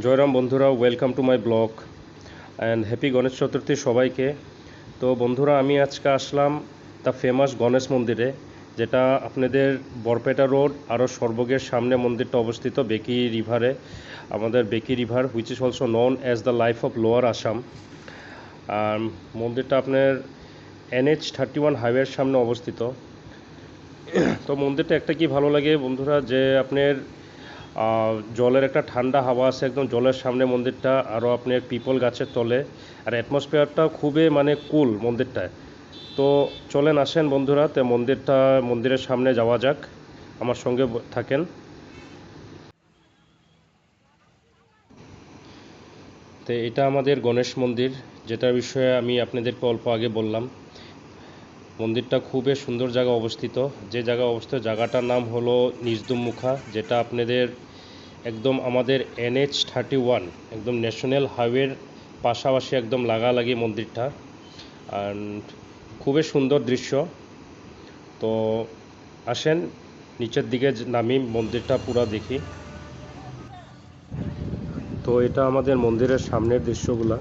জয়রাম বন্ধুরা, welcome to my blog and happy Ganesh Chaturthi সবাইকে। তো বন্ধুরা, আমি আজকে আসলাম দ্য ফেমাস গণেশ মন্দিরে, যেটা আপনাদের বরপেটা রোড আরও সর্বগের সামনে মন্দিরটা অবস্থিত, বেকি রিভারে। আমাদের Beki river which is also known as the life of lower Assam. আর মন্দিরটা আপনার NH-31 হাইওয়ের সামনে অবস্থিত। তো মন্দিরটা একটা কি ভালো লাগে বন্ধুরা, যে আপনার জলের একটা ঠান্ডা হাওয়া আছে একদম জলের সামনে মন্দিরটা, আরও আপনার পিপল গাছের তলে, আর অ্যাটমসফিয়ারটা খুবই কুল মন্দিরটায়। তো চলেন আসেন বন্ধুরা, তো মন্দিরের সামনে যাওয়া যাক, আমার সঙ্গে থাকেন। তো এটা আমাদের গণেশ মন্দির, যেটার বিষয়ে আমি আপনাদেরকে অল্প আগে বললাম। মন্দিরটা খুবই সুন্দর জায়গা অবস্থিত। যে জায়গা অবস্থিত জায়গাটার নাম হলো নিজদুমমুখা, যেটা আপনাদের একদম আমাদের NH-31 একদম ন্যাশনাল হাইওয়ের পাশাপাশি একদম লাগালাগি মন্দিরটা। আর খুবই সুন্দর দৃশ্য। তো আসেন নিচের দিকে নামি, মন্দিরটা পুরো দেখি। তো এটা আমাদের মন্দিরের সামনের দৃশ্যগুলা।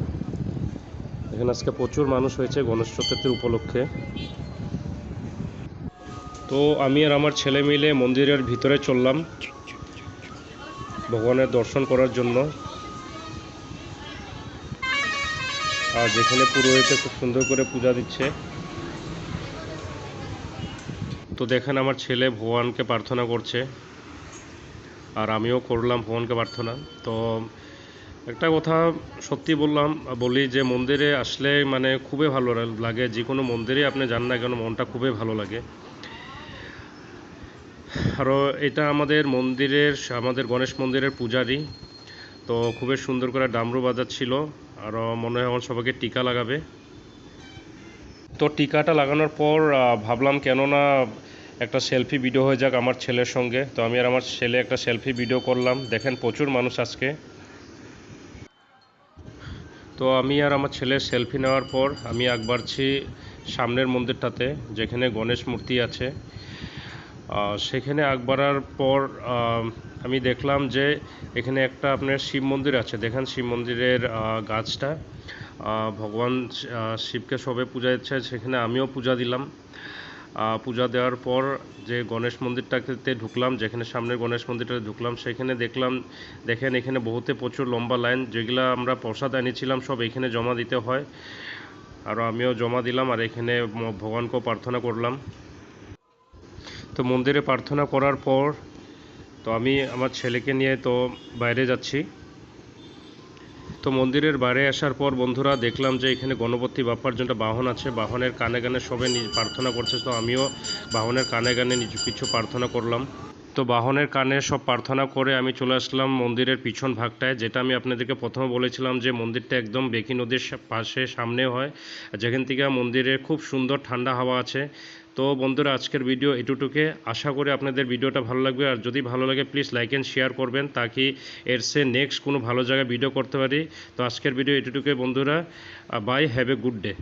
এখানে আজকে প্রচুর মানুষ হয়েছে গণেশ চতুর্থীর উপলক্ষে। তো আমি আর আমার ছেলে মিলে মন্দিরের ভিতরে চললাম ভগবানের দর্শন করার জন্য। আর যেখানে পুরোহিতে খুব সুন্দর করে পূজা দিচ্ছে। তো দেখেন আমার ছেলে ভগবানকে প্রার্থনা করছে, আর আমিও করলাম ভগবানকে প্রার্থনা। তো একটা কথা সত্যি বলি যে মন্দিরে আসলে খুবই ভালো লাগে। যে কোনো মন্দিরে আপনি যান না কেন, মনটা খুবই ভালো লাগে। আরও এটা আমাদের গণেশ মন্দিরের পূজারি, তো খুবই সুন্দর করে ডামরু বাজাচ্ছিল। আরও মনে হয় আমার সবাইকে টিকা লাগাবে। তো টিকাটা লাগানোর পর ভাবলাম কেননা একটা সেলফি ভিডিও হয়ে যাক আমার ছেলের সঙ্গে। তো আমি আর আমার ছেলে একটা সেলফি ভিডিও করলাম। দেখেন প্রচুর মানুষ আজকে। তো আমি আর আমার ছেলে সেলফি নেওয়ার পর আমি আগ বাড়ছি সামনের মন্দিরটাতে, যেখানে গণেশ মূর্তি আছে। সেখানে আগ বাড়ার পর আমি দেখলাম যে এখানে একটা আপনার শিব মন্দির আছে। দেখেন শিব মন্দিরের গাছটা, ভগবান শিবকে সবে পূজা দিচ্ছে, সেখানে আমিও পূজা দিলাম। পূজা দেওয়ার পর যে গণেশ মন্দিরটাতে ঢুকলাম, যেখানে সামনের গণেশ মন্দিরটাতে ঢুকলাম, সেখানে দেখেন এখানে প্রচুর লম্বা লাইন। যেগুলো আমরা প্রসাদ এনেছিলাম সব এখানে জমা দিতে হয়, আর আমিও জমা দিলাম, আর এখানে ভগবানকেও প্রার্থনা করলাম। তো মন্দিরে প্রার্থনা করার পর তো আমি আমার ছেলেকে নিয়ে তো বাইরে যাচ্ছি। তো মন্দিরের বাইরে আসার পর বন্ধুরা দেখলাম যে এখানে গণপতি বাপ্পার জন্য বাহন আছে। বাহনের কানে কানে সবাই প্রার্থনা করছে, তো আমিও বাহনের কানে কানে কিছু প্রার্থনা করলাম। তো বাহনের কানে সব প্রার্থনা করে আমি চলে আসলাম মন্দিরের পিছন ভাগটায়, যেটা আমি আপনাদেরকে প্রথমে বলেছিলাম যে মন্দিরটা একদম বেকি নদীর পাশে সামনে হয়, যেখান থেকে মন্দিরের খুব সুন্দর ঠান্ডা হাওয়া আছে। তো বন্ধুরা, আজকের ভিডিও এটুকুকে। আশা করি আপনাদের ভিডিওটা ভালো লাগবে, আর যদি ভালো লাগে প্লিজ লাইক অ্যান্ড শেয়ার করবেন, তাকি এর সে নেক্সট কোনো ভালো জায়গায় ভিডিও করতে পারি। তো আজকের ভিডিও এটুকুকে বন্ধুরা, bye, have a good day.